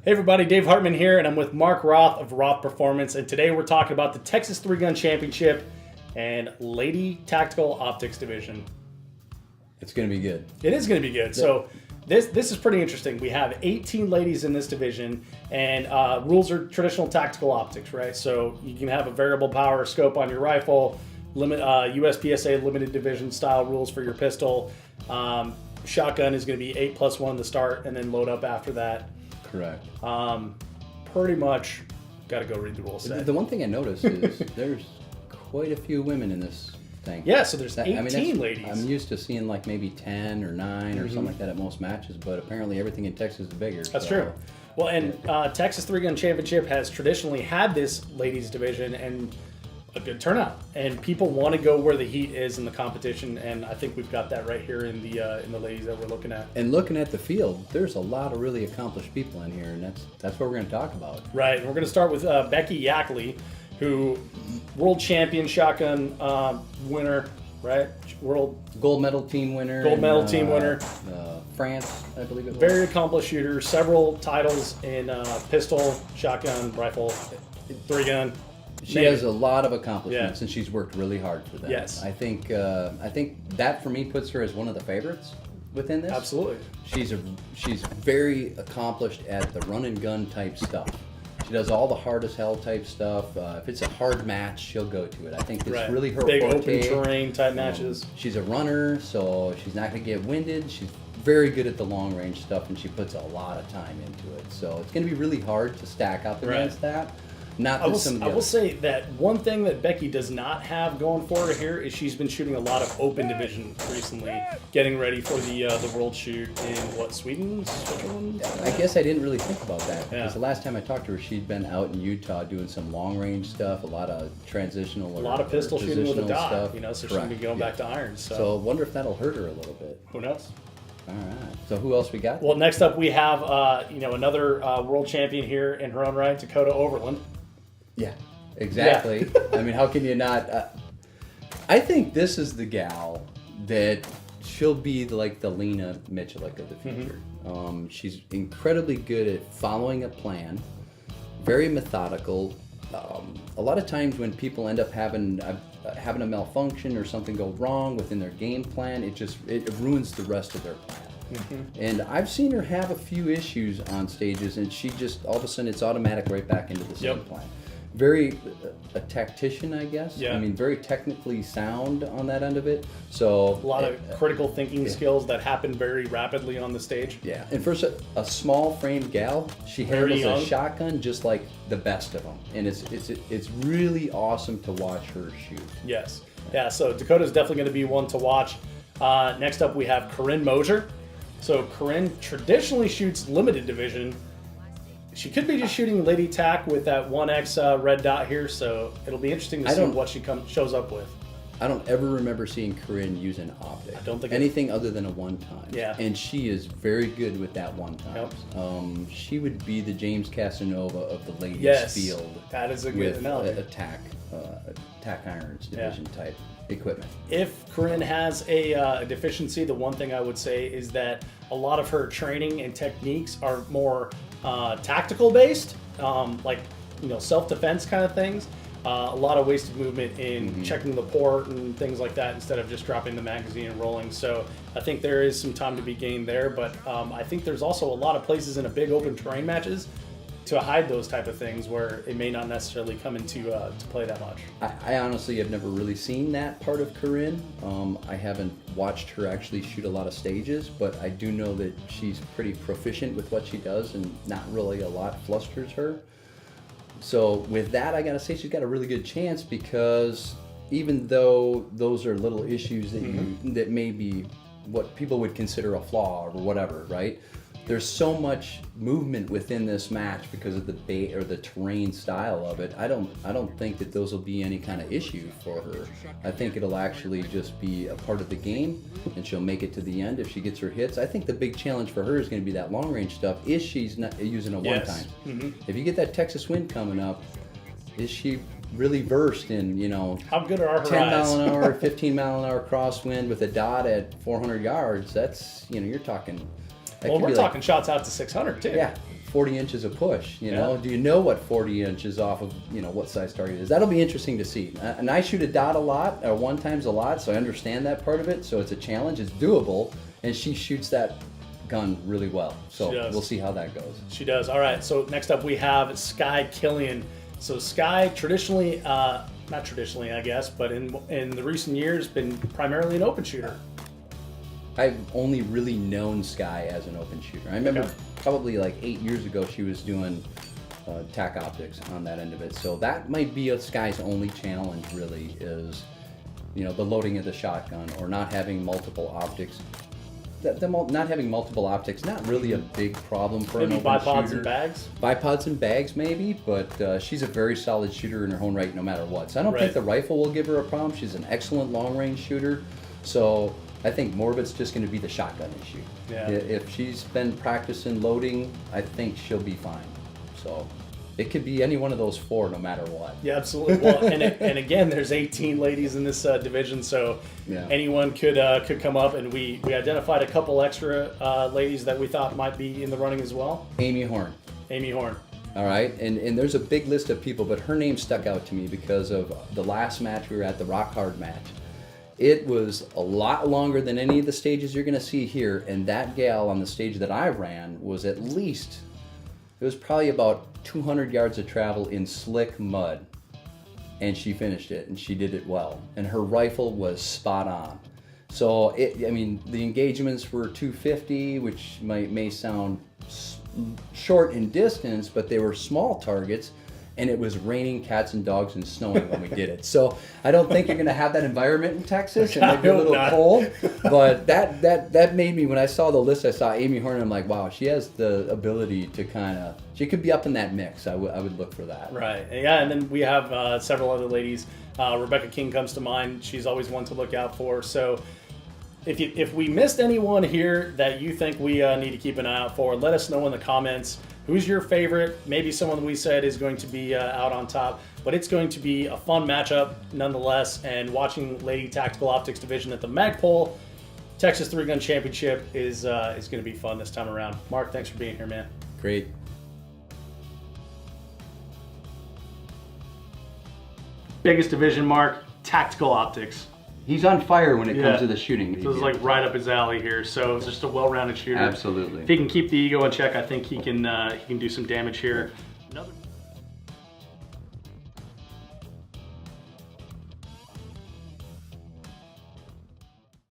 Hey everybody, Dave Hartman here, and I'm with Mark Roth of Roth Performance, and today we're talking about the Texas 3-Gun Championship and Lady Tactical Optics Division. It's going to be good. It is going to be good. So this is pretty interesting. We have 18 ladies in this division, and rules are traditional tactical optics, right? So you can have a variable power scope on your rifle, USPSA limited division style rules for your pistol. Shotgun is going to be 8+1 to start, and then load up after that. Correct. Pretty much got to go read the rule set. The one thing I noticed is there's quite a few women in this thing. Yeah, so there's 18 ladies. I'm used to seeing like maybe 10 or 9 or something like that at most matches, but apparently everything in Texas is bigger. That's true. Well, and Texas 3-Gun Championship has traditionally had this ladies division and a good turnout, and people want to go where the heat is in the competition, and I think we've got that right here in the ladies that we're looking at. And looking at the field, there's a lot of really accomplished people in here, and that's what we're going to talk about. Right, and we're going to start with Becky Ackley, who world champion shotgun winner, right? World gold medal team winner. France, I believe it was. Very accomplished shooter, several titles in pistol, shotgun, rifle, 3-gun. She has a lot of accomplishments, and she's worked really hard for that. Yes. I think that for me puts her as one of the favorites within this. Absolutely. She's very accomplished at the run and gun type stuff. She does all the hard as hell type stuff. If it's a hard match, she'll go to it. I think it's really her big forte. Open terrain type matches. She's a runner, so she's not going to get winded. She's very good at the long range stuff, and she puts a lot of time into it. So it's going to be really hard to stack up against that. I will say that one thing that Becky does not have going for her here is she's been shooting a lot of open division recently, getting ready for the world shoot in Sweden? Switzerland? I guess I didn't really think about that because the last time I talked to her, she'd been out in Utah doing some long range stuff, a lot of transitional, a lot of pistol shooting with a dot, stuff. So she's gonna be going back to irons. So I wonder if that'll hurt her a little bit. Who knows? All right. So who else we got? Well, next up we have another world champion here in her own right, Dakota Overone. Yeah. Exactly. Yeah. I mean, how can you not? I think this is the gal that she'll be like the Lena Michalik of the future. She's incredibly good at following a plan, very methodical. A lot of times when people end up having a malfunction or something go wrong within their game plan, it ruins the rest of their plan. And I've seen her have a few issues on stages, and she just all of a sudden it's automatic right back into the same plan. Very a tactician, I guess. Yeah. I mean, very technically sound on that end of it. So a lot of critical thinking skills that happen very rapidly on the stage. Yeah, and for a small framed gal, she handles a shotgun just like the best of them, and it's really awesome to watch her shoot. Yes. Yeah. So Dakota's definitely going to be one to watch. Next up, we have Corinne Mosier. So Corinne traditionally shoots limited division. She could be just shooting Lady Tac with that 1X red dot here, so it'll be interesting to see what she shows up with. I don't ever remember seeing Corinne use an optic. I don't think anything other than a one-time. Yeah. And she is very good with that one-time. Yep. She would be the James Casanova of the ladies field. That is a good analogy. With tac irons division type equipment. If Corinne has a deficiency, the one thing I would say is that a lot of her training and techniques are more tactical based, like self-defense kind of things. A lot of wasted movement in checking the port and things like that instead of just dropping the magazine and rolling. So I think there is some time to be gained there, but I think there's also a lot of places in a big open terrain matches to hide those type of things where it may not necessarily come into to play that much. I honestly have never really seen that part of Corinne. I haven't watched her actually shoot a lot of stages, but I do know that she's pretty proficient with what she does and not really a lot flusters her. So with that, I gotta say she's got a really good chance because even though those are little issues that that may be what people would consider a flaw or whatever, right? There's so much movement within this match because of the terrain style of it. I don't think that those will be any kind of issue for her. I think it'll actually just be a part of the game, and she'll make it to the end if she gets her hits. I think the big challenge for her is going to be that long range stuff. Is she's not using a one-time? If you get that Texas wind coming up, is she really versed in how good are her 10 mile an hour, 15 mile an hour crosswind with a dot at 400 yards? That's you're talking. Well, we're talking shots out to 600 too. Yeah, 40 inches of push, you know? Yeah. Do you know what 40 inches off of, you know, what size target is? That'll be interesting to see. And I shoot a dot a lot, or one times a lot, so I understand that part of it. So it's a challenge, it's doable, and she shoots that gun really well. So we'll see how that goes. She does. All right, so next up we have Skye Killian. So Skye traditionally, not traditionally I guess, but in the recent years been primarily an open shooter. I've only really known Skye as an open shooter. I remember probably like 8 years ago she was doing tack optics on that end of it. So that might be Skye's only challenge really is, you know, the loading of the shotgun or not having multiple optics. Not having multiple optics, not really a big problem for maybe an open bipods shooter. and bags? Bipods and bags maybe, but she's a very solid shooter in her own right no matter what. So I don't think the rifle will give her a problem. She's an excellent long range shooter. So I think more of it's just going to be the shotgun issue. Yeah. If she's been practicing loading, I think she'll be fine. So it could be any one of those four, no matter what. Yeah, absolutely. Well, and again, there's 18 ladies in this division, so anyone could come up. And we identified a couple extra ladies that we thought might be in the running as well. Amy Horn. Amy Horn. All right, and there's a big list of people, but her name stuck out to me because of the last match we were at, the Rock Hard match. It was a lot longer than any of the stages you're going to see here, and that gal on the stage that I ran was at least, it was probably about 200 yards of travel in slick mud, and she finished it, and she did it well, and her rifle was spot on. So, I mean, the engagements were 250, which may sound short in distance, but they were small targets, and it was raining cats and dogs and snowing when we did it. So I don't think you're going to have that environment in Texas. It might be a little cold, but that made me, when I saw the list, I saw Amy Horn, and I'm like, wow, she has the ability to kind of, she could be up in that mix. I would look for that. Right. Yeah, and then we have several other ladies. Rebecca King comes to mind. She's always one to look out for. So if we missed anyone here that you think we need to keep an eye out for, let us know in the comments. Who's your favorite? Maybe someone we said is going to be out on top, but it's going to be a fun matchup nonetheless. And watching Lady Tactical Optics Division at the Magpul Texas 3-Gun Championship is going to be fun this time around. Mark, thanks for being here, man. Great. Biggest division, Mark, Tactical Optics. He's on fire when it comes to the shooting. This is like right up his alley here. So it's just a well-rounded shooter. Absolutely. If he can keep the ego in check, I think he can do some damage here.